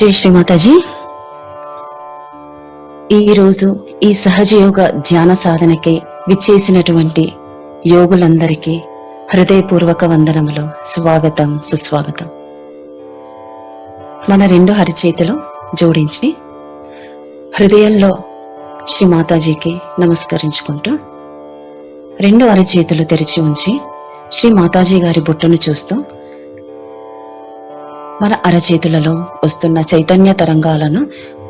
జై శ్రీ మాతాజీ. ఈరోజు ఈ సహజయోగ ధ్యాన సాధనకి విచ్చేసినటువంటి యోగులందరికీ హృదయపూర్వక వందనములు, స్వాగతం, సుస్వాగతం. మన రెండు అరచేతులు జోడించి హృదయంలో శ్రీ మాతాజీకి నమస్కరించుకుంటూ రెండు అరచేతులు తెరిచి ఉంచి శ్రీ మాతాజీ గారి బొట్టును చూస్తూ మన అరచేతులలో వస్తున్న చైతన్య తరంగాలను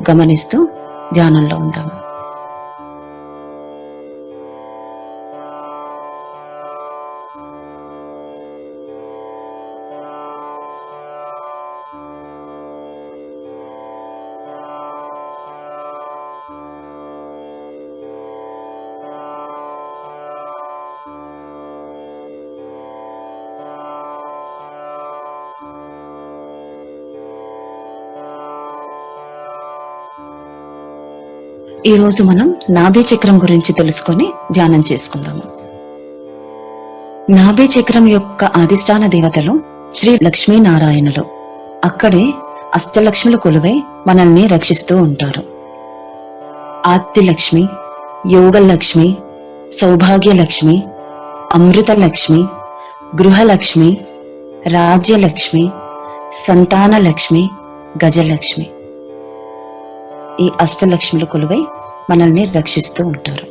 గమనిస్తూ ధ్యానంలో ఉందాము. ఈ రోజు మనం నాభి చక్రం గురించి తెలుసుకొని ధ్యానం చేసుకుందాము. నాభి చక్రం యొక్క అధిష్టాన దేవతలు శ్రీ లక్ష్మీనారాయణులు. అక్కడే అష్టలక్ష్ములు కొలువై మనల్ని రక్షిస్తూ ఉంటారు. ఆదిలక్ష్మి, యోగలక్ష్మి, సౌభాగ్యలక్ష్మి, అమృతలక్ష్మి, గృహలక్ష్మి, రాజ్యలక్ష్మి, సంతానలక్ష్మి, గజలక్ష్మి, ఈ అష్టలక్ష్ములు కొలువై మనల్ని రక్షిస్తూ ఉంటారు.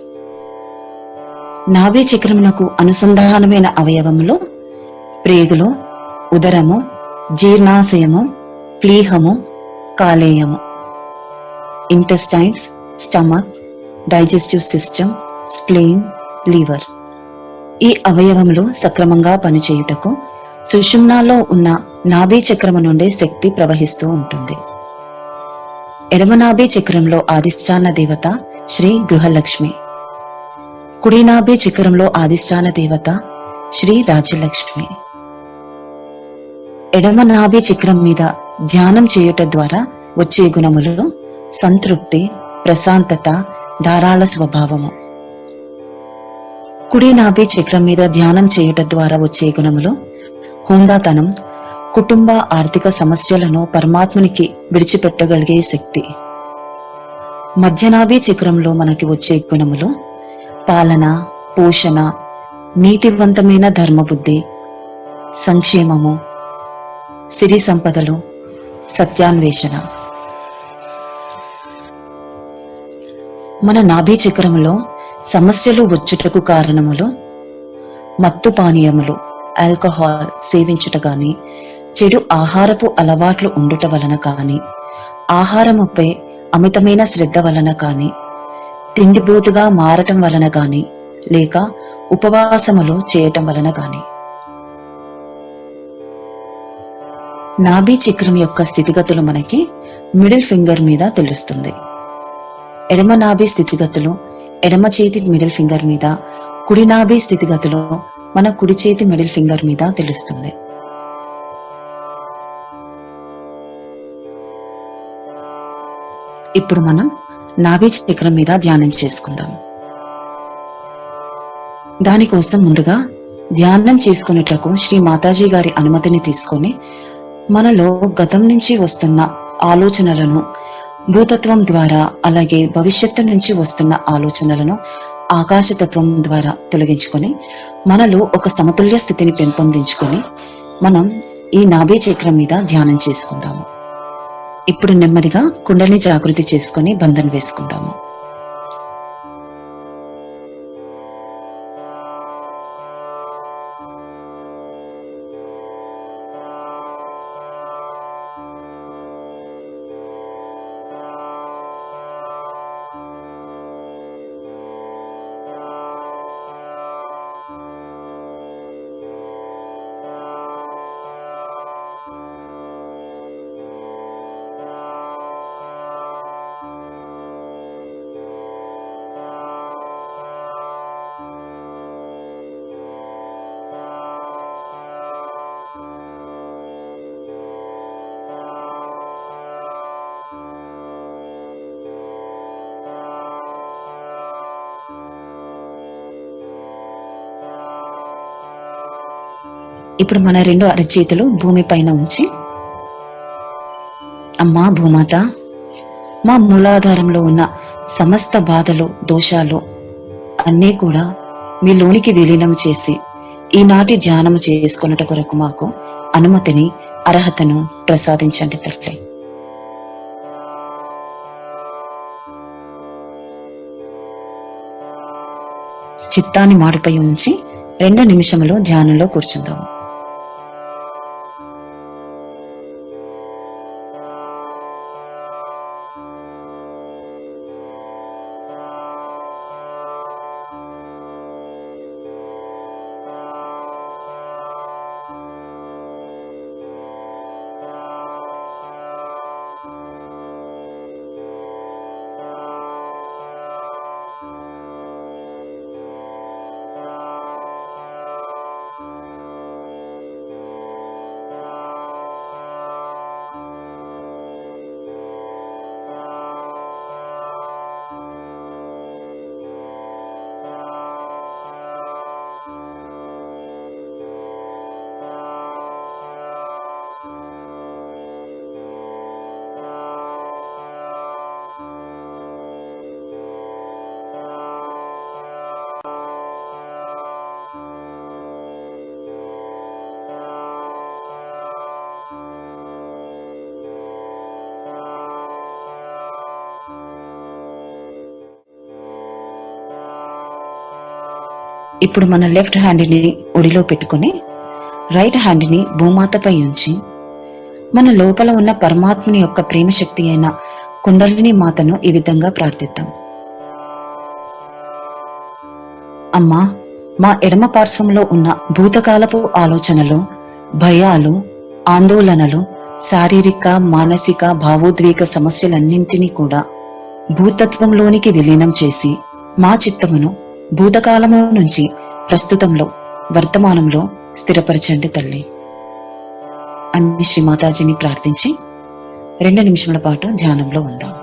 నాభి చక్రమునకు అనుసంధానమైన అవయవములు ప్రేగులు, ఉదరము, జీర్ణాశయము, ప్లీహము, కాలేయము, intestines, stomach, digestive system, spleen, liver. ఈ అవయవములు సక్రమంగా పనిచేయుటకు సుషుమ్నాలో ఉన్న నాభి చక్రము నుండి శక్తి ప్రవహిస్తూ ఉంటుంది. ఎడమనాభి చక్రంలో అధిష్టాన దేవత శ్రీ గృహలక్ష్మి, కుడినాభి చక్రంలో అధిష్టాన దేవత శ్రీ రాజ్యలక్ష్మి. ఎడమనాభి చక్రం మీద ధ్యానం చేయుట ద్వారా వచ్చే గుణములు సంతృప్తి, ప్రశాంతత, ధారాళ స్వభావము. కుడినాభి చక్రం మీద ధ్యానం చేయుట ద్వారా వచ్చే గుణములు హుందాతనం, కుటుంబ ఆర్థిక సమస్యలను పరమాత్మునికి విడిచిపెట్టగలిగే శక్తి. మధ్యనాభి చక్రంలో మనకి వచ్చే గుణములు పాలన, పోషణ, నీతివంతమైన ధర్మబుద్ధి, సంక్షేమము, సిరి సంపదలు, సత్యాన్వేషణ. మన నాభి చక్రములో సమస్యలు వచ్చుటకు కారణములు మత్తు పానీయములు, ఆల్కహాల్ సేవించుట గాని, చెడు ఆహారపు అలవాట్లు ఉండుట వలన కాని, ఆహారముపై అమితమైన శ్రద్ధ వలన కాని, తిండిబోతుగా మారటం వలన గాని, లేక ఉపవాసములు చేయటం వలన గాని. నాభి చక్రం యొక్క స్థితిగతులు మనకి మిడిల్ ఫింగర్ మీద తెలుస్తుంది. ఎడమ నాభి స్థితిగతులు ఎడమ చేతి మిడిల్ ఫింగర్ మీద, కుడి నాభి స్థితిగతులు మన కుడి చేతి మిడిల్ ఫింగర్ మీద తెలుస్తుంది. ఇప్పుడు మనం నాభి చక్రం మీద ధ్యానం చేసుకుందాం. దానికోసం ముందుగా ధ్యానం చేసుకునేటకు శ్రీ మాతాజీ గారి అనుమతిని తీసుకొని మనలో గతం నుంచి వస్తున్న ఆలోచనలను భూతత్వం ద్వారా, అలాగే భవిష్యత్తు నుంచి వస్తున్న ఆలోచనలను ఆకాశతత్వం ద్వారా తొలగించుకొని మనలో ఒక సమతుల్య స్థితిని పెంపొందించుకొని మనం ఈ నాభి చక్రం మీద ధ్యానం చేసుకుందాము. ఇప్పుడు నెమ్మదిగా కుండలిని జాగృతి చేసుకొని బంధన వేసుకుందాము. ఇప్పుడు మన రెండు అరచేతులు భూమి పైన ఉంచి అమ్మా భూమాత, మా మూలాధారంలో ఉన్న సమస్త బాధలు, దోషాలు అన్నీ కూడా మీలోనికి విలీనం చేసి ఈనాటి ధ్యానము చేసుకొనుట కొరకు మాకు అనుమతిని, అర్హతను ప్రసాదించండి తల్లి. చిత్తాన్ని మాడిపై ఉంచి 2 నిమిషములు ధ్యానంలో కూర్చుందాము. ఇప్పుడు మన లెఫ్ట్ హ్యాండ్ని ఒడిలో పెట్టుకుని రైట్ హ్యాండ్ని భూమాతపై ఉంచి మన లోపల ఉన్న పరమాత్మని యొక్క ప్రేమశక్తి అయిన కుండలిని మాతను ఈ విధంగా ప్రార్థిద్దాం. అమ్మా, మా ఎడమ పార్శ్వంలో ఉన్న భూతకాలపు ఆలోచనలు, భయాలు, ఆందోళనలు, శారీరక, మానసిక, భావోద్వేగ సమస్యలన్నింటినీ కూడా భూతత్వంలోనికి విలీనం చేసి మా చిత్తమును భూతకాలము నుంచి ప్రస్తుతంలో, వర్తమానంలో స్థిరపరచండి తల్లి అని శ్రీమాతాజీని ప్రార్థించి 2 నిమిషముల పాటు ధ్యానంలో ఉందాం.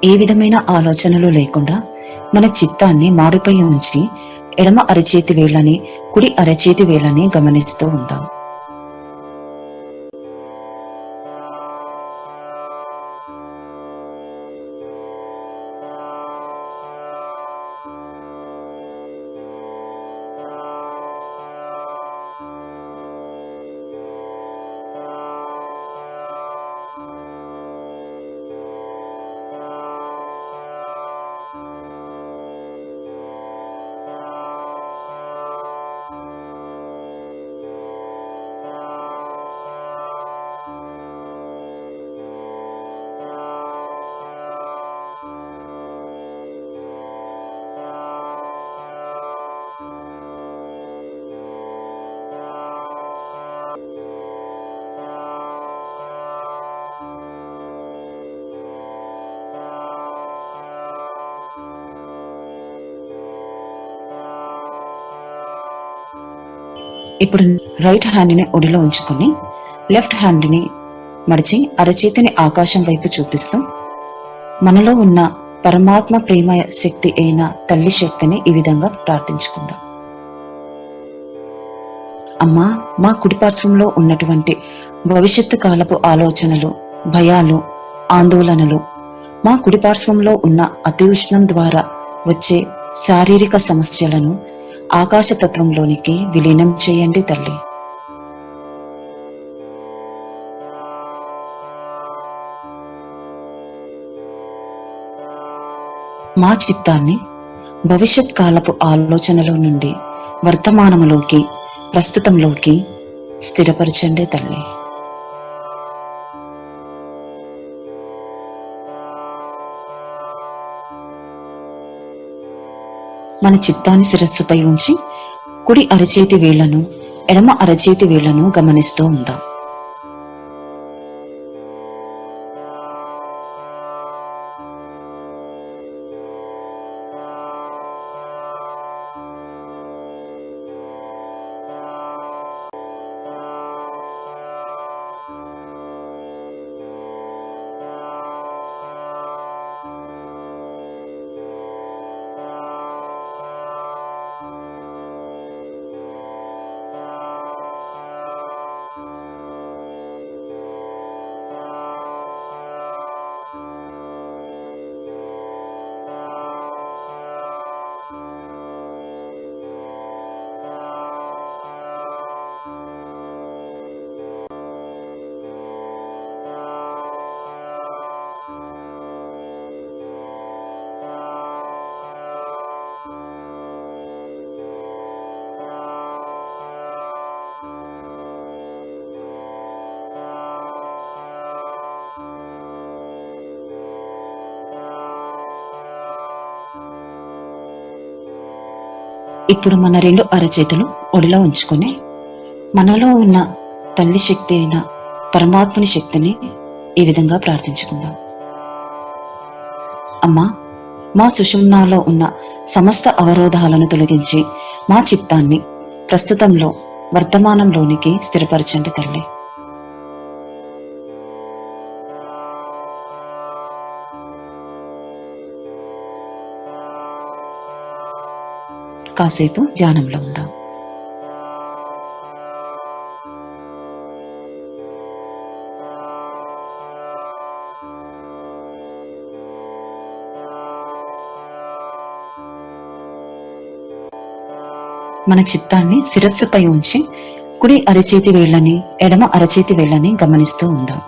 ఏ విధమైన ఆలోచనలు లేకుండా మన చిత్తాన్ని మాడిపై ఉంచి ఎడమ అరచేతి వేళ్ళని, కుడి అరచేతి వేళ్ళని గమనిస్తూ ఉందాం. ఇప్పుడు రైట్ హ్యాండ్ని ఒడిలో ఉంచుకొని లెఫ్ట్ హ్యాండ్ని మడిచి అరచేతిని ఆకాశం వైపు చూపిస్తూ మనలో ఉన్న పరమాత్మ ప్రేమ శక్తి అయిన తల్లి శక్తిని ఈ విధంగా ప్రార్థించుకుందాం. అమ్మా, మా కుడి పార్శ్వంలో ఉన్నటువంటి భవిష్యత్తు కాలపు ఆలోచనలు, భయాలు, ఆందోళనలు, మా కుడి పార్శ్వంలో ఉన్న అతి ఉష్ణం ద్వారా వచ్చే శారీరక సమస్యలను ఆకాశతత్వంలోనికి విలీనం చేయండి తల్లి. మా చిత్తాన్ని భవిష్యత్ కాలపు ఆలోచనలో నుండి వర్తమానములోకి, ప్రస్తుతంలోకి స్థిరపరచండి తల్లి. మన చిత్తాన్ని శిరస్సుపై ఉంచి కుడి అరచేతి వేళ్లను, ఎడమ అరచేతి వేళ్లను గమనిస్తూ ఉందాం. ఇప్పుడు మన రెండు అరచేతులు ఒడిలో ఉంచుకొని మనలో ఉన్న తల్లి శక్తి అయిన పరమాత్ముని శక్తిని ఈ విధంగా ప్రార్థించుకుందాం. అమ్మా, మా సుషుమ్నాలో ఉన్న సమస్త అవరోధాలను తొలగించి మా చిత్తాన్ని ప్రస్తుతంలో వర్తమానంలోనికి స్థిరపరచండి తల్లి. కాసేపు ధ్యానంలో ఉందాం. మన చిత్తాన్ని శిరస్సుపై ఉంచి కుడి అరచేతి వేళ్ళని ఎడమ అరచేతి వేళ్ళని గమనిస్తూ ఉందాం.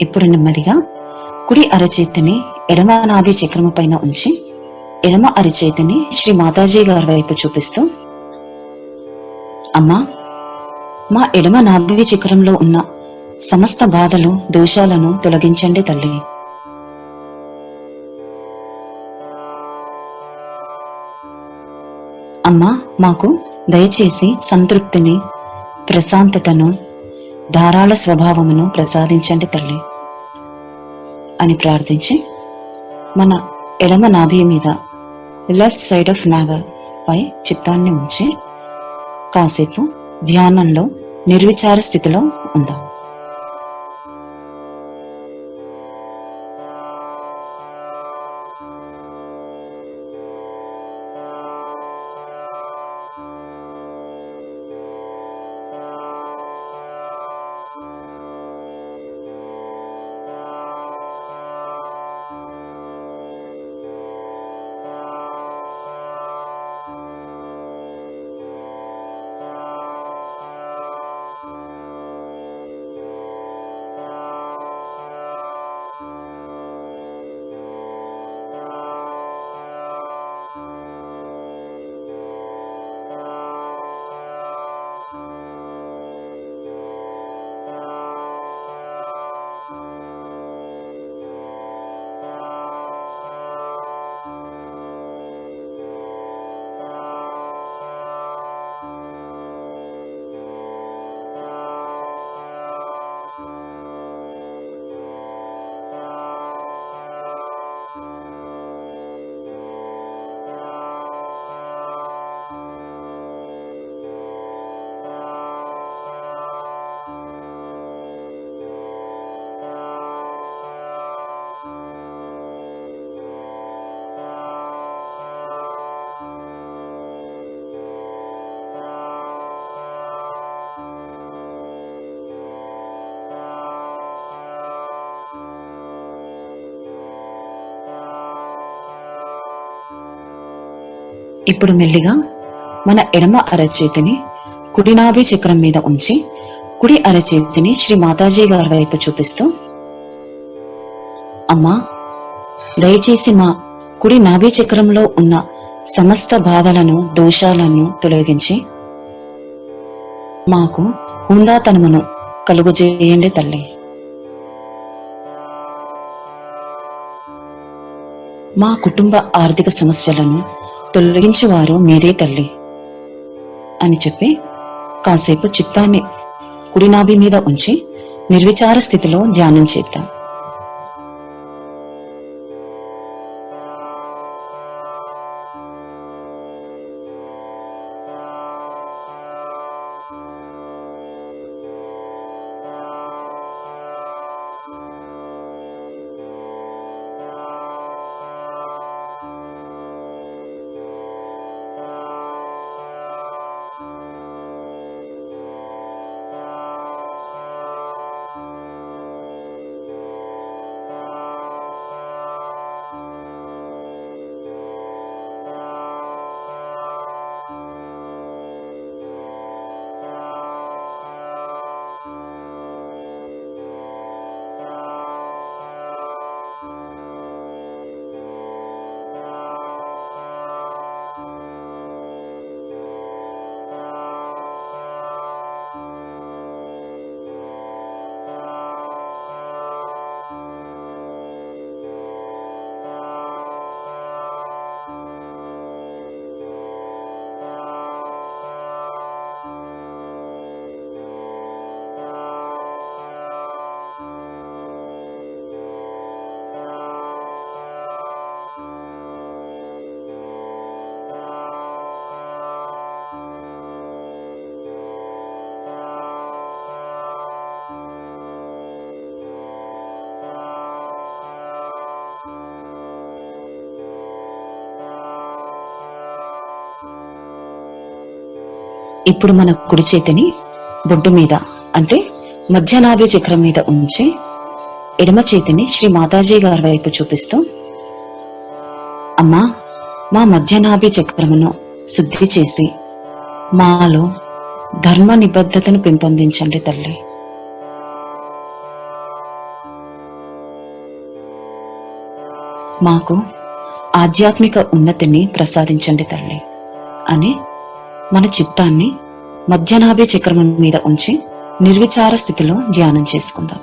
ఇప్పుడు నెమ్మదిగా కుడి అరచేతిని ఎడమ నాభి చక్రము పైన ఉంచి ఎడమ అరచేతిని శ్రీ మాతాజీ గారి వైపు చూపిస్తూ, అమ్మా, మా ఎడమ నాభి చక్రంలో ఉన్న సమస్త బాధలు దోషాలను తొలగించండి తల్లి. అమ్మా, మాకు దయచేసి సంతృప్తిని, ప్రశాంతతను, ధారాళ స్వభావమును ప్రసాదించండి తల్లి అని ప్రార్థించి మన ఎడమ నాభి మీద లెఫ్ట్ సైడ్ ఆఫ్ నాభి పై చిత్తాన్ని ఉంచి కాసేపు ధ్యానంలో నిర్విచార స్థితిలో ఉందాం. ఇప్పుడు మెల్లిగా మన ఎడమ అరచేతిని కుడి నాభి చక్రం మీద ఉంచి కుడి అరచేతిని శ్రీ మాతాజీ గారి వైపు చూపిస్తూ, అమ్మా, దయచేసి మా కుడి నాభి చక్రంలో ఉన్న సమస్త బాధలను, దోషాలను తొలగించి మాకు హుందాతనమును కలుగజేయండి తల్లి. మా కుటుంబ ఆర్థిక సమస్యలను తొలగించేవారు మీరే తల్లి అని చెప్పి కాసేపు చిత్తాన్ని కుడి నాభి మీద ఉంచి నిర్విచార స్థితిలో ధ్యానం చేద్దాం. ఇప్పుడు మన కుడి చేతిని బొడ్డు మీద అంటే మధ్యనాభి చక్రం మీద ఉంచి ఎడమ చేతిని శ్రీ మాతాజీ గారి వైపు చూపిస్తూ, అమ్మా, మా మధ్యనాభి చక్రమును శుద్ధి చేసి మాలో ధర్మ నిబద్ధతను పెంపొందించండి తల్లి. మాకు ఆధ్యాత్మిక ఉన్నతిని ప్రసాదించండి తల్లి అని మన చిత్తాన్ని మధ్యనాభి చక్రం మీద ఉంచి నిర్విచార స్థితిలో ధ్యానం చేసుకుందాం.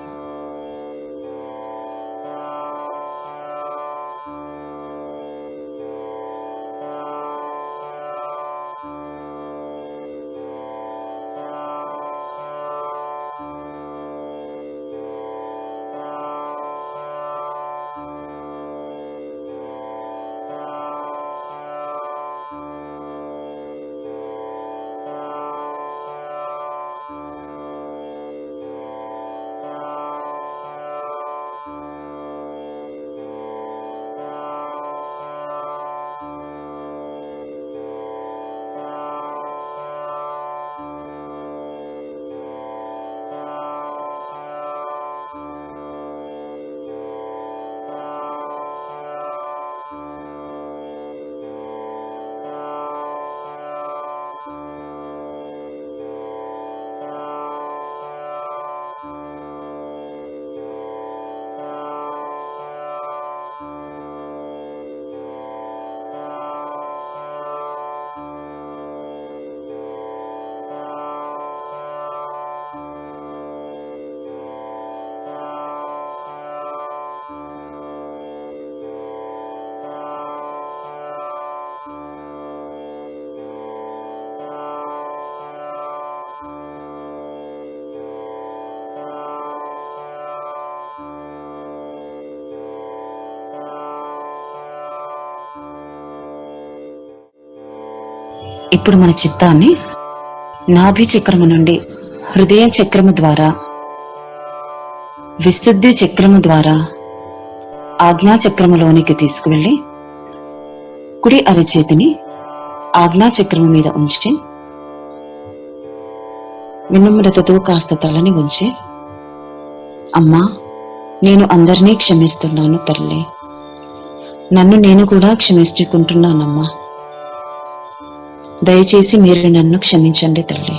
ఇప్పుడు మన చిత్తాన్ని నాభి చక్రము నుండి హృదయ చక్రము ద్వారా, విశుద్ధి చక్రము ద్వారా ఆజ్ఞా చక్రములోనికి తీసుకువెళ్ళి కుడి అరచేతిని ఆజ్ఞా చక్రము మీద ఉంచి వినమ్రతతో కాస్త తలని ఉంచి, అమ్మా, నేను అందరినీ క్షమిస్తున్నాను తల్లి, నన్ను నేను కూడా క్షమించుకుంటున్నానమ్మా, దయచేసి మీరు నన్ను క్షమించండి తల్లి.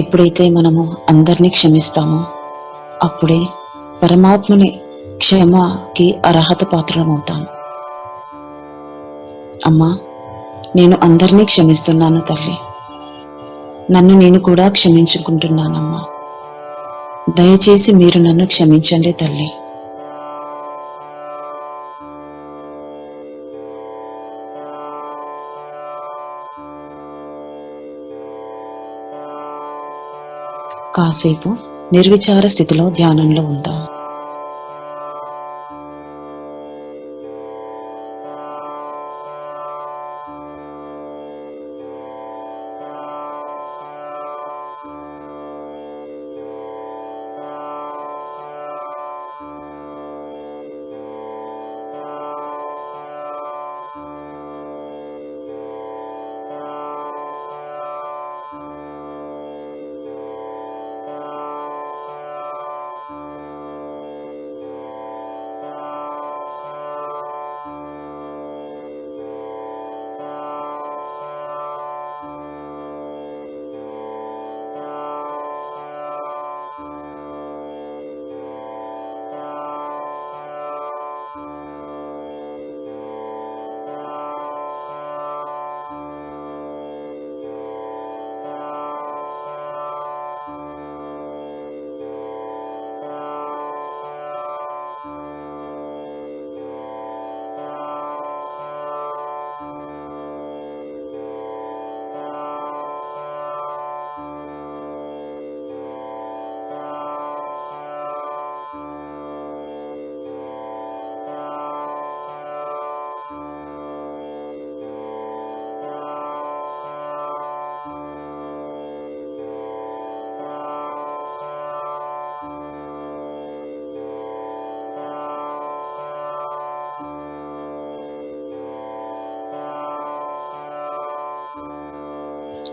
ఎప్పుడైతే మనము అందరినీ క్షమిస్తామో అప్పుడే పరమాత్మని క్షమకి అర్హత పాత్రమవుతాము. అమ్మా, నేను అందరినీ క్షమిస్తున్నాను తల్లి, నన్ను నేను కూడా క్షమించుకుంటున్నానమ్మా, దయచేసి మీరు నన్ను క్షమించండి తల్లి. కాస్త కాసేపు నిర్విచార స్థితిలో ధ్యానంలో ఉందాం.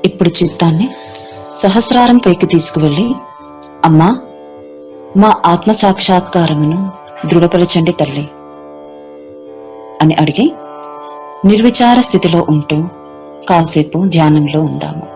ఇప్పుడు చిత్తాన్ని సహస్రారం పైకి తీసుకువెళ్ళి, అమ్మా, మా ఆత్మ సాక్షాత్కారమును దృఢపరచండి తల్లి అని అడిగి నిర్విచార స్థితిలో ఉంటూ కాసేపు ధ్యానంలో ఉందాము.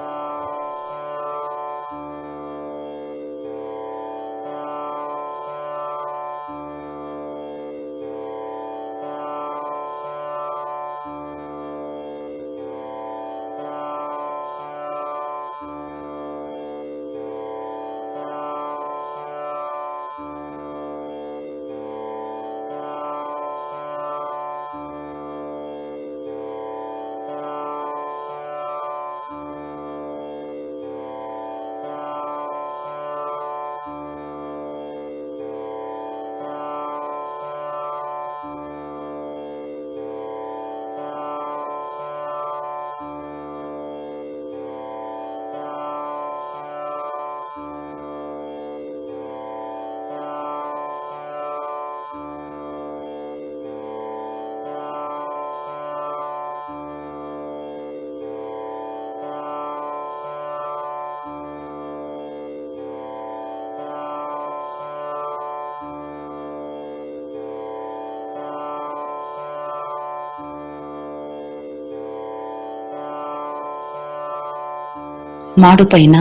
మాడుపైన,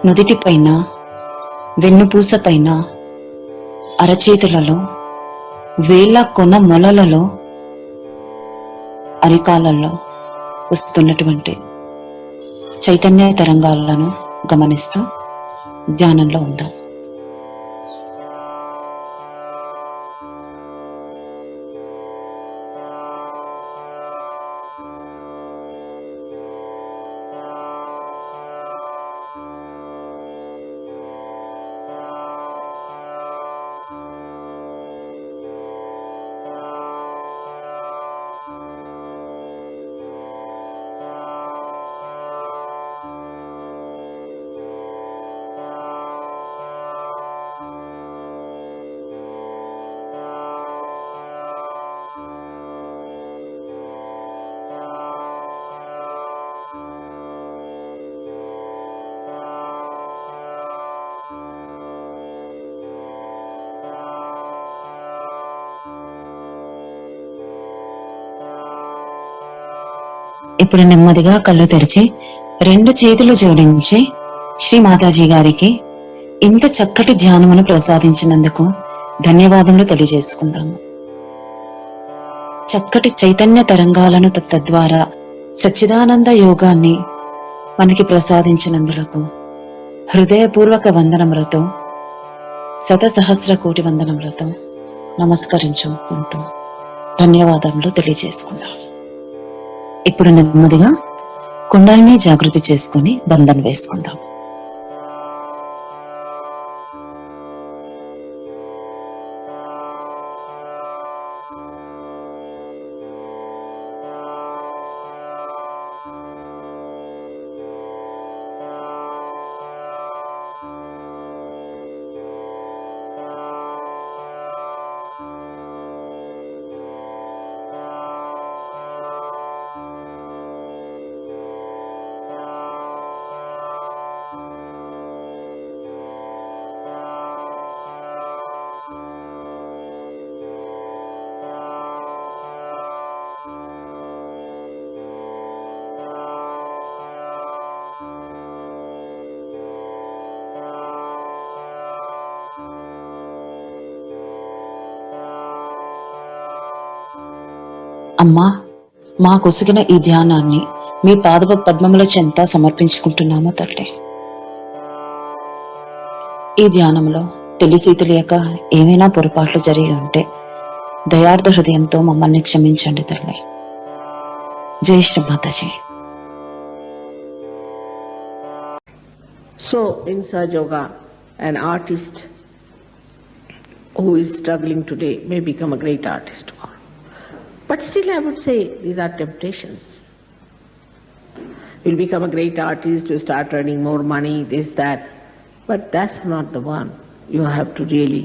నుదిటిపైన, వెన్నుపూసపైన, అరచేతులలో, వేళ్ల కొన మొలలలో, అరికాలలో వస్తున్నటువంటి చైతన్య తరంగాలను గమనిస్తూ ధ్యానంలో ఉందాం. ఇప్పుడు నెమ్మదిగా కళ్ళు తెరిచి 2 చేతులు జోడించి శ్రీ మాతాజీ గారికి ఇంత చక్కటి ధ్యానమును ప్రసాదించినందుకు ధన్యవాదములు తెలియజేసుకుందాము. చక్కటి చైతన్య తరంగాలను తద్వారా సచ్చిదానంద యోగాన్ని మనకి ప్రసాదించినందులకు హృదయపూర్వక వందనములతో, శతసహస్ర కోటి వందనములతో నమస్కరించుకుంటూ ధన్యవాదములు తెలియజేసుకుందాం. ఇప్పుడు నెమ్మదిగా కుండలిని జాగృతి చేసుకుని బంధన వేసుకుందాం. అమ్మా, మా కొసిగిన ఈ ధ్యానాన్ని మీ పాదవ పద్మముల చెంత సమర్పించుకుంటున్నాము తల్లి. ఈ ధ్యానంలో తెలిసి తెలియక ఏమైనా పొరపాట్లు జరిగి ఉంటే దయార్థ హృదయంతో మమ్మల్ని క్షమించండి తల్లి. జై Shri Mataji. So in Sahaja Yoga, an artist who is struggling today may become a great artist tomorrow. But still I would say these are temptations. You'll become a great artist, you start earning more money, this, that. But that's not the one you have to really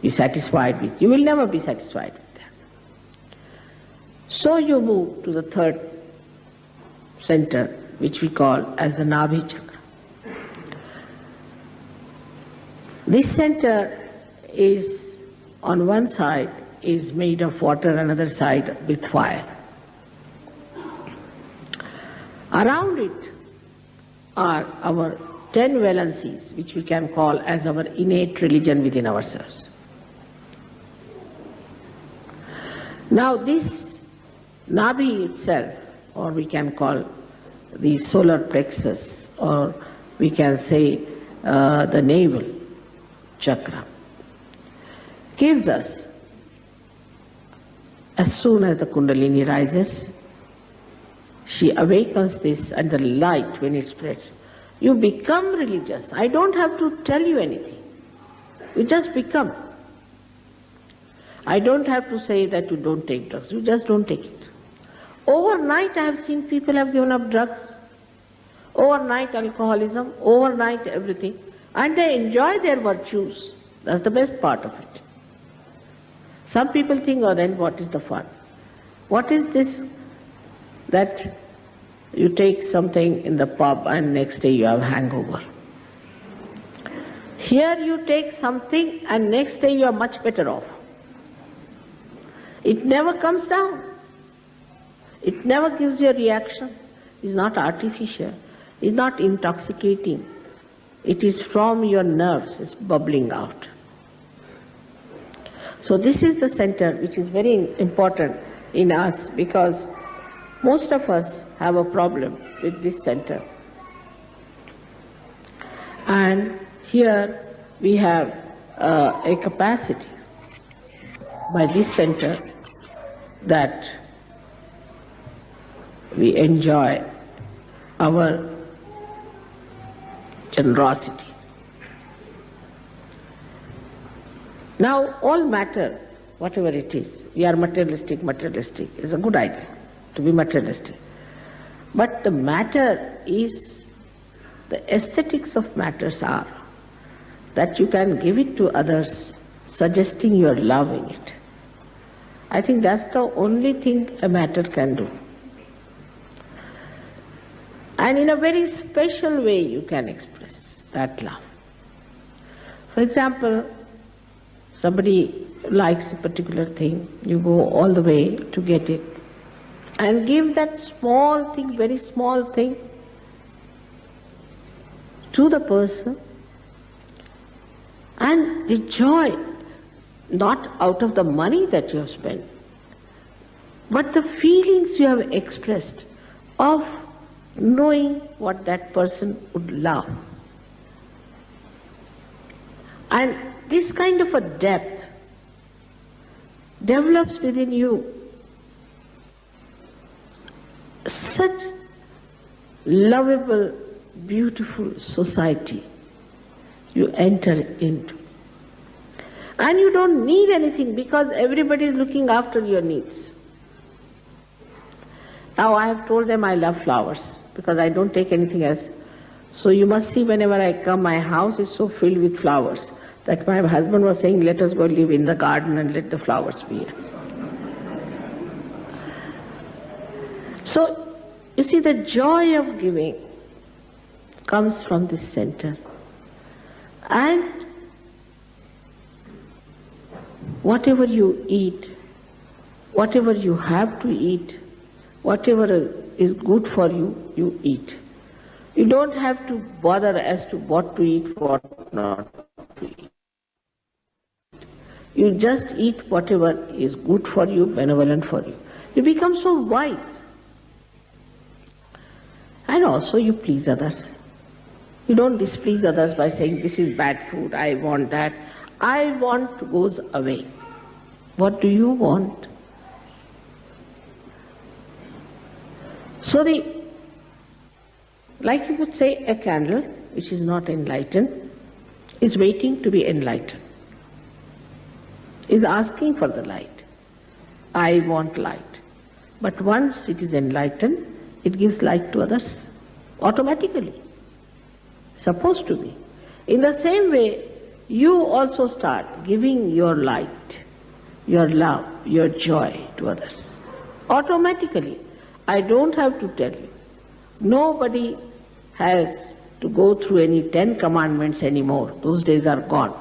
be satisfied with. You will never be satisfied with that. So you move to the third center, which we call as the Nabhi Chakra. This center is, on one side, is made of water, another side with fire. Around it are our 10 valencies, which we can call as our innate religion within ourselves. Now this Nabhi itself, or we can call the solar plexus, or we can say the navel chakra, gives us, as soon as the Kundalini rises, she awakens this, and the light, when it spreads, you become religious. I don't have to tell you anything. You just become. I don't have to say that you don't take drugs. You just don't take it. Overnight I have seen people have given up drugs. Overnight alcoholism, overnight everything. And they enjoy their virtues. That's the best part of it. Some people think, oh, then what is the fun? What is this that you take something in the pub and next day you have hangover? Here you take something and next day you are much better off. It never comes down. It never gives you a reaction. It's not artificial. It's not intoxicating. It is from your nerves, it's bubbling out. So this is the center which is very important in us, because most of us have a problem with this center. And here we have a capacity by this center that we enjoy our generosity. Now all matter, whatever it is, we are materialistic, it's a good idea to be materialistic. But the matter is, the aesthetics of matters are that you can give it to others, suggesting your love in it. I think that's the only thing a matter can do. And in a very special way you can express that love. For example, somebody likes a particular thing, you go all the way to get it and give that small thing, very small thing, to the person, and the joy, not out of the money that you have spent, but the feelings you have expressed of knowing what that person would love. And this kind of a depth develops within you such lovable, beautiful society you enter into. And you don't need anything, because everybody is looking after your needs. Now I have told them I love flowers, because I don't take anything else. So you must see, whenever I come, my house is so filled with flowers that my husband was saying, let us go live in the garden and let the flowers be here. So you see, the joy of giving comes from this center. And whatever you eat, whatever you have to eat, whatever is good for you, you eat. You don't have to bother as to what to eat, what not to eat. You just eat whatever is good for you, benevolent for you. You become so wise. And also you please others. You don't displease others by saying, this is bad food, I want that. I want goes away. What do you want? So like you would say, a candle which is not enlightened is waiting to be enlightened, is asking for the light. I want light. But once it is enlightened, it gives light to others automatically. Supposed to be. In the same way, you also start giving your light, your love, your joy to others. Automatically. I don't have to tell you. Nobody has to go through any 10 commandments anymore. Those days are gone.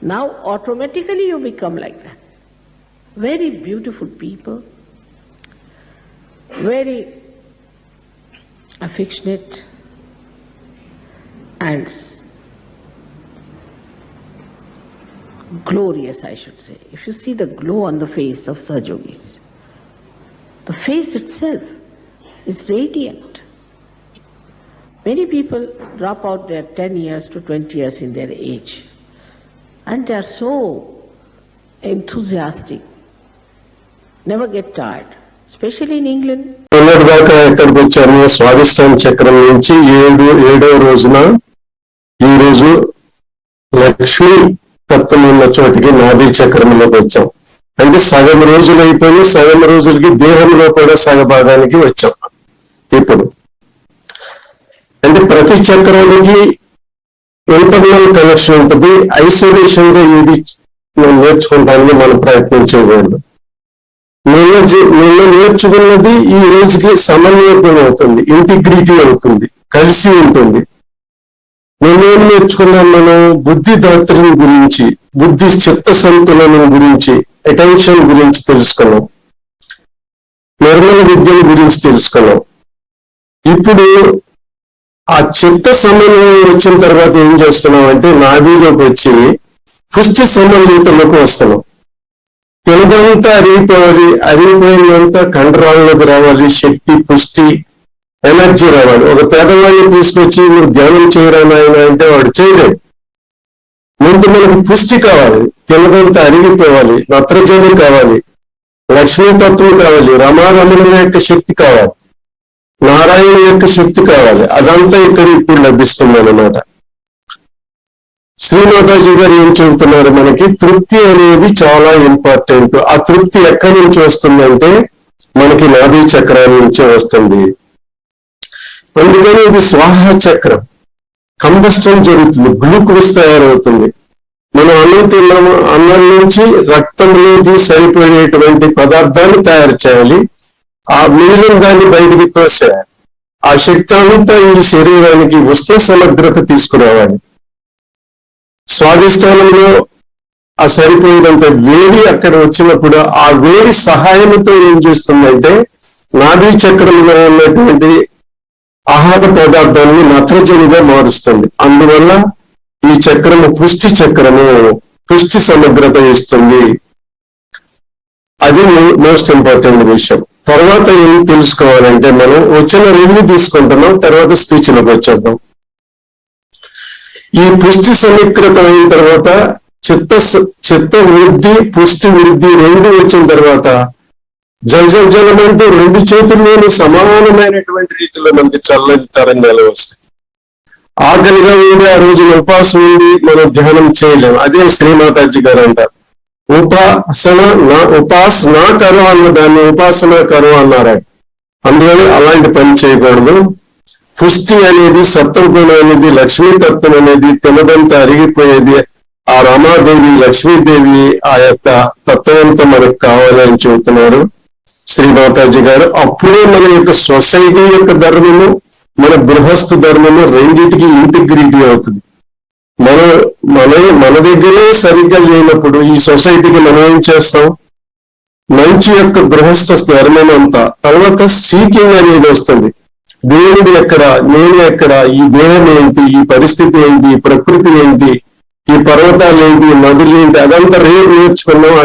Now automatically you become like that. Very beautiful people, very affectionate and glorious, I should say. If you see the glow on the face of Sahajogis, the face itself is radiant. Many people drop out their 10 years to 20 years in their age, and they are so enthusiastic, never get tired, especially in England. మొన్నటిదాకా ఎక్కడికి వచ్చాము, స్వాదిష్టాన చక్రం నుంచి ఏడో రోజున ఈ రోజు లక్ష్మీ తత్వం ఉన్న చోటికి నాభి చక్రంలోకి వచ్చాం. అంటే సగం రోజులు అయిపోయి సగం రోజులకి దేహంలో కూడా సగభాగానికి వచ్చాం. ఇప్పుడు అంటే ప్రతి చక్రానికి ఇంటర్నల్ కనెక్షన్ ఉంటుంది. ఐసోలేషన్ గా ఏది నేర్చుకుంటామని మనం ప్రయత్నం చేయకూడదు. నిన్న నేర్చుకున్నది ఈ రోజుకి సమన్వయం అవుతుంది, ఇంటిగ్రిటీ అవుతుంది, కలిసి ఉంటుంది. నిన్నేం నేర్చుకున్నాం మనం? బుద్ధి దాత్రం గురించి, బుద్ధి చిత్త సంతులనం గురించి, అటెన్షన్ గురించి తెలుసుకున్నాం, నిర్మల విద్యల గురించి తెలుసుకున్నాం. ఇప్పుడు ఆ చిత్త సమన్వయం వచ్చిన తర్వాత ఏం చేస్తున్నాం అంటే నాభిలోకి వచ్చి పుష్టి సమన్వితంలోకి వస్తున్నాం. తినదంతా అరిగిపోవాలి, అరిగిపోయినంతా కండరాల్లోకి రావాలి, శక్తి, పుష్టి, ఎనర్జీ రావాలి. ఒక పేదవాడిని తీసుకొచ్చి మీరు ధ్యానం చేయరా నాయన అంటే వాడు చేయలేడు. ముందు మనకు పుష్టి కావాలి, తినదంతా అరిగిపోవాలి, నత్రజని కావాలి, లక్ష్మీతత్వం కావాలి, రమారమణ యొక్క శక్తి కావాలి, నారాయణ యొక్క శక్తి కావాలి. అదంతా ఇక్కడ ఇప్పుడు లభిస్తుంది అన్నమాట. శ్రీమాతాజీ గారు ఏం చెబుతున్నారు మనకి? తృప్తి అనేది చాలా ఇంపార్టెంట్. ఆ తృప్తి ఎక్కడి నుంచి వస్తుందంటే మనకి నాభి చక్రాల నుంచే వస్తుంది. అందుకని ఇది స్వాహ చక్రం. కంబస్టన్ జరుగుతుంది, గ్లూకోజ్ తయారవుతుంది. మనం అన్నం తిన్నాము, అన్నం నుంచి రక్తంలోకి సరిపోయేటువంటి పదార్థాన్ని తయారు చేయాలి. ఆ మిగిలిన దాన్ని బయటికి తోసేయాలి. ఆ శక్తి అంతా ఈ శరీరానికి ఉష్ణ సమగ్రత తీసుకురావాలి. స్వాదిష్టానంలో ఆ సరిపోయినంత వేడి అక్కడ వచ్చినప్పుడు ఆ వేడి సహాయంతో ఏం చేస్తుందంటే నాభి చక్రంలో ఉన్నటువంటి ఆహార పదార్థాన్ని నత్రజనిగా మారుస్తుంది. అందువల్ల ఈ చక్రము పుష్టి చక్రము, పుష్టి సమగ్రత ఇస్తుంది. అది మోస్ట్ ఇంపార్టెంట్ విషయం. తర్వాత ఏం తెలుసుకోవాలంటే మనం వచ్చిన రివ్యూ తీసుకుంటున్నాం, తర్వాత స్పీచ్ లోకి వచ్చేద్దాం. ఈ పుష్టి సమీకృతం అయిన తర్వాత చిత్త వృద్ధి, పుష్టి వృద్ధి రెండు వచ్చిన తర్వాత జలమంటూ రెండు చేతుల్లోనూ సమానమైనటువంటి రీతిలో మనకి చల్లని తరంగాలు వస్తాయి. ఆకలిగా ఉండి ఆ రోజున ఉపాసం ఉండి మనం ధ్యానం చేయలేము. అదే శ్రీమాతాజీ గారు అంటారు, ఉపాసన కరు అన్న దాన్ని ఉపాసన కరు అన్నారు. అందువల్ల అలాంటి పని చేయకూడదు. పుష్టి అనేది, సత్వగుణం అనేది, లక్ష్మీతత్వం అనేది, తినదంతా అరిగిపోయేది ఆ రమాదేవి, లక్ష్మీదేవి, ఆ యొక్క తత్వంతో మనకు కావాలని చెబుతున్నారు శ్రీమాతాజీ గారు. అప్పుడే మన యొక్క సొసైటీ యొక్క ధర్మము, మన గృహస్థ ధర్మము రెండింటికి ఇంటిగ్రిటీ అవుతుంది. మన దగ్గరే సరిగ్గా లేనప్పుడు ఈ సొసైటీకి మనం ఏం చేస్తాం? మంచి యొక్క గృహస్థ ధర్మం అంతా. తర్వాత సీకింగ్ అనేది వస్తుంది. దేవుడు ఎక్కడ, నేను ఎక్కడ, ఈ దేహం ఏంటి, ఈ పరిస్థితి ఏంటి, ఈ ప్రకృతి ఏంటి, ఈ పర్వతాలు ఏంటి, నదులు ఏంటి, అదంతా రేపు నేర్చుకున్నాం.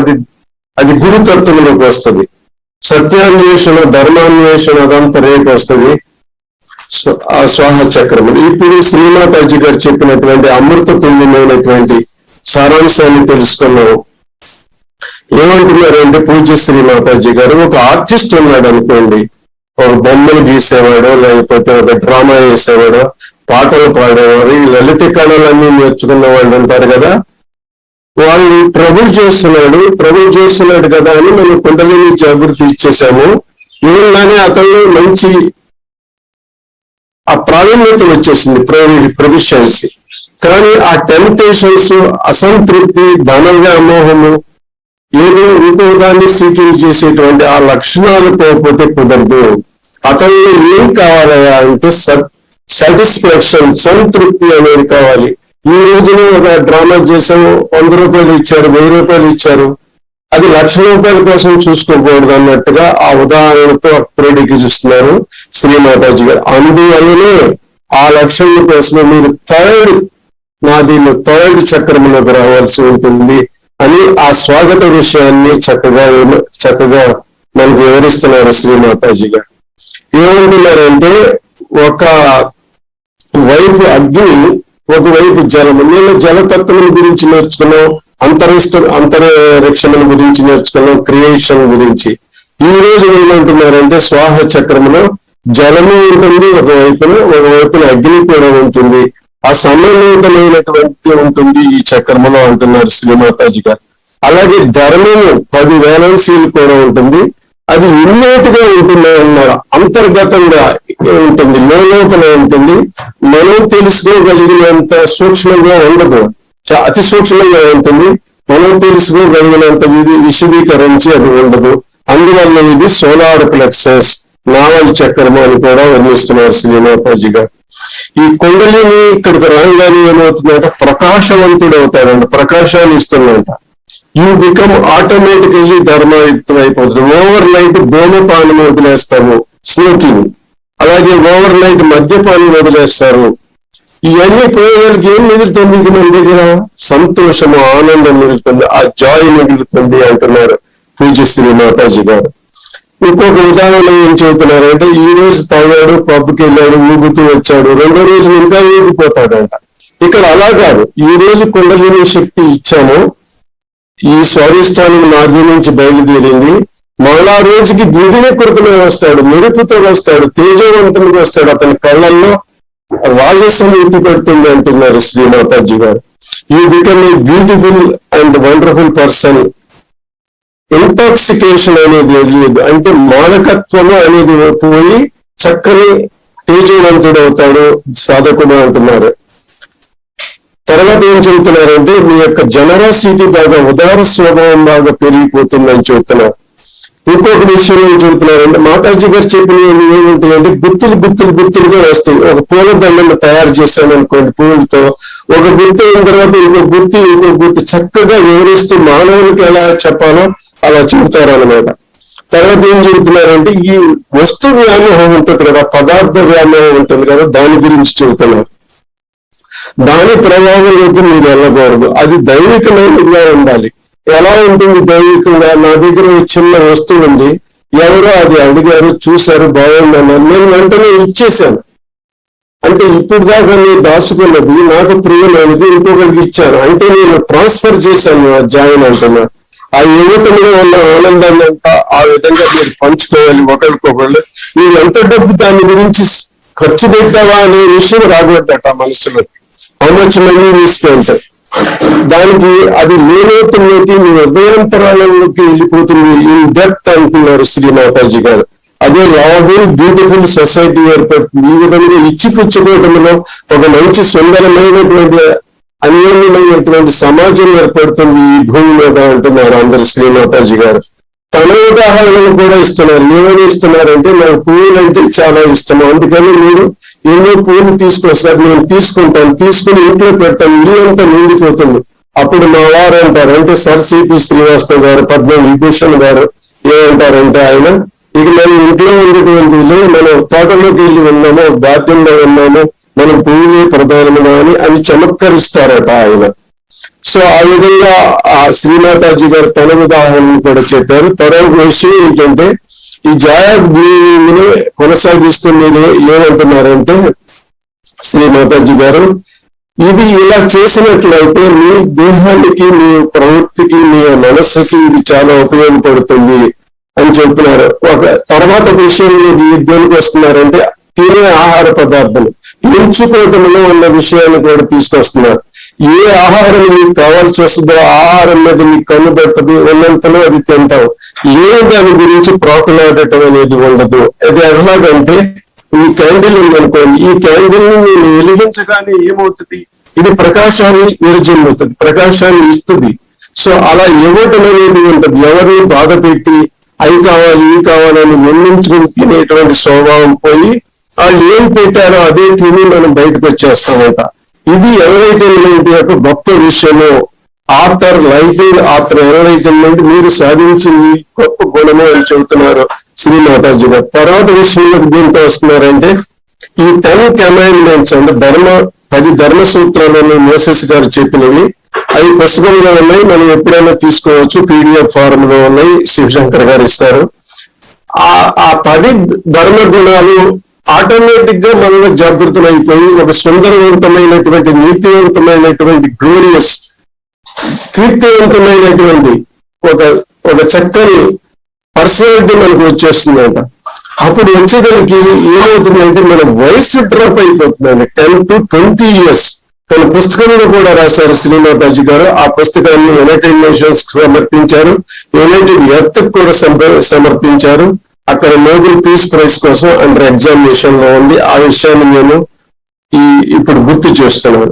అది గురుతత్వంలోకి వస్తుంది. సత్యాన్వేషణ, ధర్మాన్వేషణ అదంతా రేపు వస్తుంది ఆ స్వాహ చక్రములు. ఇప్పుడు శ్రీమాతాజీ గారు చెప్పినటువంటి అమృత తుల్యమైనటువంటి సారాంశాన్ని తెలుసుకున్నాము. ఏమంటున్నారంటే పూజ్య శ్రీమాతాజీ గారు, ఒక ఆర్టిస్ట్ ఉన్నాడు అనుకోండి, ఒక బొమ్మలు గీసేవాడో లేకపోతే ఒక డ్రామా వేసేవాడో పాటలు పాడేవాడు, ఈ లలిత కళలన్నీ నేర్చుకున్న వాళ్ళు ఉంటారు కదా, వాళ్ళు ట్రబుల్ చేస్తున్నాడు కదా అని మనం కుండలిని జాగృతి ఇచ్చేసాము. ఇవన్నానే అతను మంచి ఆ ప్రావీణ్యత వచ్చేసింది, ప్రొఫిషియన్సీ. కానీ ఆ టెంప్టేషన్స్, అసంతృప్తి, ధన వ్యామోహము, ఏదో ఇంకో దాన్ని సీకింగ్ చేసేటువంటి ఆ లక్షణాలు పోకపోతే కుదరదు. అతను ఏం కావాలయా అంటే సాటిస్ఫాక్షన్, సంతృప్తి అనేది కావాలి. ఈ రోజున ఒక డ్రామా చేసాము, 100 రూపాయలు ఇచ్చారు, 1000 రూపాయలు ఇచ్చారు, అది 1,00,000 రూపాయల కోసం చూసుకోకూడదు అన్నట్టుగా ఆ ఉదాహరణతో ప్రేడికి చూస్తున్నారు శ్రీమాతాజీ గారు. అందువల్లనే ఆ లక్ష్యం కోసమే మీరు థర్డ్ చక్రంలోకి రావాల్సి ఉంటుంది అని ఆ స్వాగత విషయాన్ని చక్కగా మనకు వివరిస్తున్నారు శ్రీమాతాజీ గారు. ఏమంటున్నారంటే, ఒక వైపు అగ్ని, ఒకవైపు జలము. నేను జలతత్వం గురించి నేర్చుకున్నాం, అంతరిక్షణ గురించి నేర్చుకున్నాం, క్రియేషన్ గురించి. ఈ రోజు ఏమంటున్నారంటే స్వాహ చక్రములో జలము ఉంటుంది ఒకవైపున అగ్ని కూడా ఉంటుంది, ఆ సమన్వితమైనటువంటి ఉంటుంది ఈ చక్రములో అంటున్నారు శ్రీమాతాజీ గారు. అలాగే ధర్మము 10 వేలన్సీలు కూడా ఉంటుంది, అది ఇన్నోటుగా ఉంటుంది అన్నారు, అంతర్గతంగా ఉంటుంది, లోపల ఉంటుంది, మనం తెలుసుకోగలిగినంత సూక్ష్మంగా ఉండదు, అతి సూక్ష్మంగా ఉంటుంది, మనం తెలుసుకోగలిగినంత విశదీకరించి అది ఉండదు. అందువల్ల ఇది సోలార్ ప్లెక్సస్, నావల్ చక్రము అని కూడా వర్ణిస్తున్నారు శ్రీమాతాజీ గారు. ఈ కుండలిని ఇక్కడికి రాగానే ఏమవుతుందంటే ప్రకాశవంతుడు అవుతాడంట, ప్రకాశాన్ని ఇస్తుందంట. యూ బికమ్ ఆటోమేటికల్లీ ధర్మయుక్తం అయిపోతుంది. ఓవర్ నైట్ ధూమపానం వదిలేస్తాము, స్మోకింగ్, అలాగే ఓవర్ నైట్ మద్యపానం వదిలేస్తారు. ఇవన్నీ పోయేవాళ్ళకి ఏం మిగులుతుంది? ఇది మన దగ్గర సంతోషము, ఆనందం మిగులుతుంది, ఆ జాయ్ మిగులుతుంది అంటున్నారు పూజ్య శ్రీ మాతాజీ గారు. ఇంకొక ఉదాహరణ ఏం చెబుతున్నారంటే, ఈ రోజు తాగాడు, పబ్కి వెళ్ళాడు, ఊగుతూ వచ్చాడు, 2వ రోజు ఇంకా ఊగిపోతాడంట. ఇక్కడ అలా కాదు, ఈ రోజు కుండలిని శక్తి ఇచ్చాము, ఈ స్వాధిష్టానం మార్గం నుంచి బయలుదేరింది, మళ్ళా రోజుకి ద్విగుణీకృతమే వస్తాడు, మెరుపుతో వస్తాడు, తేజవంతుడిగా వస్తాడు, అతని కళ్ళల్లో రాజస్వం ఇంటి పెడుతుంది అంటున్నారు శ్రీమాతాజీ గారు. You become a beautiful and wonderful person. Intoxication అనేది లేదు, అంటే మాదకత్వము అనేది పోయి చక్కని తేజవంతుడు అవుతాడు సాధకుడు అంటున్నారు. తర్వాత ఏం చెబుతున్నారంటే, మీ యొక్క జనరాసిటీ బాగా, ఉదార స్వభావం బాగా పెరిగిపోతుందని చెబుతున్నారు. ఇంకొక విషయం ఏం చెబుతున్నారంటే, మాతాజీ గారు చెప్పినవి ఏముంటాయంటే, గుత్తులుగా వస్తాయి. ఒక పూల దండను తయారు చేశాను అనుకోండి, పువ్వులతో ఒక గుర్తు అయిన తర్వాత ఇంకో గుర్తు చక్కగా వివరిస్తూ మానవునికి ఎలా చెప్పాలో అలా చెబుతారనమాట. తర్వాత ఏం చెబుతున్నారంటే, ఈ వస్తు వ్యామోహం ఉంటుంది కదా, పదార్థ వ్యామోహం ఉంటుంది కదా, దాని గురించి చెబుతున్నారు. దాని ప్రభావంలోకి మీరు వెళ్ళకూడదు, అది దైవికమైనదిగా ఉండాలి. ఎలా ఉంటుంది దైవికంగా? నా దగ్గర చిన్న వస్తువు ఉంది, ఎవరో అది అడిగారు, చూశారు, బాగుందన్నారు, నేను వెంటనే ఇచ్చేసాను. అంటే ఇప్పుడు దాకా నేను దాచుకున్నది, నాకు ప్రియమైనది ఇంకొకరికి ఇచ్చాను, అంటే నేను ట్రాన్స్ఫర్ చేశాను జాయిన్ అంటున్నాను. ఆ యువతంలో ఉన్న ఆనందాన్ని అంతా ఆ విధంగా మీరు పంచుకోవాలి ఒకరికొకళ్ళు. మీరు ఎంత డబ్బు దాని గురించి ఖర్చు పెట్టావా అనే విషయం రాకూడదట మనసులో. How much money you spent, దానికి అది లోతుల్లోకి, మీ హృదయాంతరాలలోకి వెళ్ళిపోతుంది. ఇన్ డెప్త్ అంటున్నారు శ్రీమాతాజీ గారు. అదే లవబుల్ బ్యూటిఫుల్ సొసైటీ ఏర్పడుతుంది. ఈ విధంగా ఇచ్చిపుచ్చుకోవడంలో ఒక మంచి సుందరమైనటువంటి అన్యోన్యమైనటువంటి సమాజం ఏర్పడుతుంది ఈ భూమి మీద అంటున్నారు అందరు శ్రీమాతాజీ గారు. తన ఉదాహరణలు కూడా ఇస్తున్నారు. ఏమని ఇస్తున్నారంటే, నాకు పువ్వులు అంటే చాలా ఇష్టం, అందుకని మీరు ఎన్నో పువ్వులు తీసుకొస్తారు, నేను తీసుకుంటాను, తీసుకుని ఇంట్లో పెడతాను, ఇల్లు అంతా నిండిపోతుంది. అప్పుడు మా వారు అంటారు, అంటే సర్ సిపి శ్రీవాస్తవ్ గారు, పద్మవిభూషణ్ గారు ఏమంటారంటే, ఆయన ఇక మనం ఇంట్లో ఉండేటువంటి మనం తోటలోకి వెళ్ళి ఉన్నాము, గార్డెన్ లో ఉన్నాము, మనం పువ్వులే ప్రధానము అని చమత్కరిస్తారట ఆయన. సో ఆ విధంగా ఆ శ్రీమాతాజీ గారు తన ఉదాహరణను కూడా చెప్పారు. తర్వాత విషయం ఏంటంటే ఈ జాయ్ బ్రీవింగ్ కొనసాగిస్తూ మీరు ఏమంటున్నారంటే శ్రీమాతాజీ గారు, ఇది ఇలా చేసినట్లయితే మీ దేహానికి, మీ ప్రవృత్తికి, మీ మనస్సుకి ఇది చాలా ఉపయోగపడుతుంది అని చెప్తున్నారు. ఒక తర్వాత విషయం దేనికి వస్తున్నారంటే తినే ఆహార పదార్థాలు ఎంచుకోవడంలో ఉన్న విషయాన్ని కూడా తీసుకొస్తున్నారు. ఏ ఆహారం మీకు కావాల్సి వస్తుందో ఆహారం మీద మీకు కన్ను పెట్టదు, ఉన్నంతలో అది తింటాం. దాని గురించి ప్రాకులాడటం అనేది ఉండదు. అది ఎలాగంటే ఈ క్యాండిల్ ఉందనుకోండి, ఈ క్యాండిల్ ని నేను వెలిగించగానే ఏమవుతుంది, ఇది ప్రకాశాన్ని విరజిమ్ముతుంది, ప్రకాశాన్ని ఇస్తుంది. సో అలా ఇవ్వటం అనేది ఉంటుంది. ఎవరిని బాధ పెట్టి అవి కావాలి ఇవి కావాలని నిర్ణయించుకుని తినేటువంటి స్వభావం పోయి వాళ్ళు ఏం పెట్టారో అదే తిని మనం బయటకు వచ్చేస్తామట. ఇది ఎన్లైటన్మెంట్ యొక్క గొప్ప విషయము. ఆఫ్టర్ లైఫ్ ఆఫ్టర్ ఎన్లైటన్మెంట్ మీరు సాధించింది గొప్ప గుణము అని చెబుతున్నారు శ్రీమాతాజీ గారు. తర్వాత విషయంలోకి దీంట్లో వస్తున్నారంటే ఈ 10 కమాండ్మెంట్స్ అంటే 10 ధర్మ సూత్రాలను మోసెస్ గారు చెప్పినవి, అవి పుస్తకంలో ఉన్నాయి, మనం ఎప్పుడైనా తీసుకోవచ్చు. PDF ఫారం లో ఉన్నాయి, శివశంకర్ గారు ఇస్తారు. ఆ 10 ధర్మ గుణాలు ఆటోమేటిక్ గా మనలో జాగృతం అయిపోయి ఒక సుందరవంతమైనటువంటి, నీతివంతమైనటువంటి, గ్లోరియస్, కీర్తివంతమైనటువంటి ఒక చక్కని పర్సనాలిటీ మనకు వచ్చేస్తుందంట. అప్పుడు వచ్చేదానికి ఏమవుతుందంటే మన వయసు డ్రాప్ అయిపోతుందండి. 10 to 20 years. తన పుస్తకంలో కూడా రాశారు శ్రీమాతాజీ గారు. ఆ పుస్తకాన్ని యునైటెడ్ నేషన్స్ సమర్పించారు, యునైటెడ్ ఎర్త్ కూడా సమర్పించారు. అక్కడ నోబెల్ పీస్ ప్రైజ్ కోసం అండర్ ఎగ్జామినేషన్ లో ఉంది. ఆ విషయాన్ని నేను ఇప్పుడు గుర్తు చేస్తున్నాను.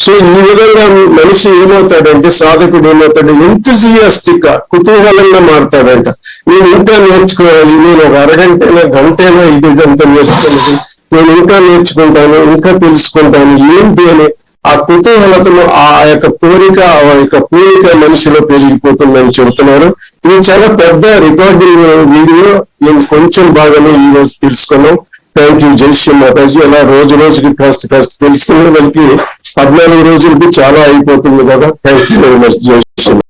సో ఈ విధంగా మనిషి ఏమవుతాడంటే, సాధకుడు ఏమవుతాడు, ఎంతూజియాస్టిక్ గా, కుతూహలంగా మారుతాడంట. నేను ఇంకా నేర్చుకోవాలి, నేను ఒక అరగంటైనా గంటైనా ఇదంతా నేర్చుకోవాలి, నేను ఇంకా నేర్చుకుంటాను, ఇంకా తెలుసుకుంటాను ఏంటి అని ఆ కుతూహలతను, ఆ యొక్క కోరిక, ఆ యొక్క పూరిక మనిషిలో పెరిగిపోతుందని చెబుతున్నారు. ఇది చాలా పెద్ద రికార్డింగ్ వీడియో, నేను కొంచెం బాగానే ఈ రోజు తెలుసుకున్నాం. Thank you. జై శ్రీ మాతాజీ. అలా రోజు రోజుకి కాస్త తెలుసుకునే వాళ్ళకి 14 రోజులకి చాలా అయిపోతుంది కదా. Thank you very much. జై శ్రీ.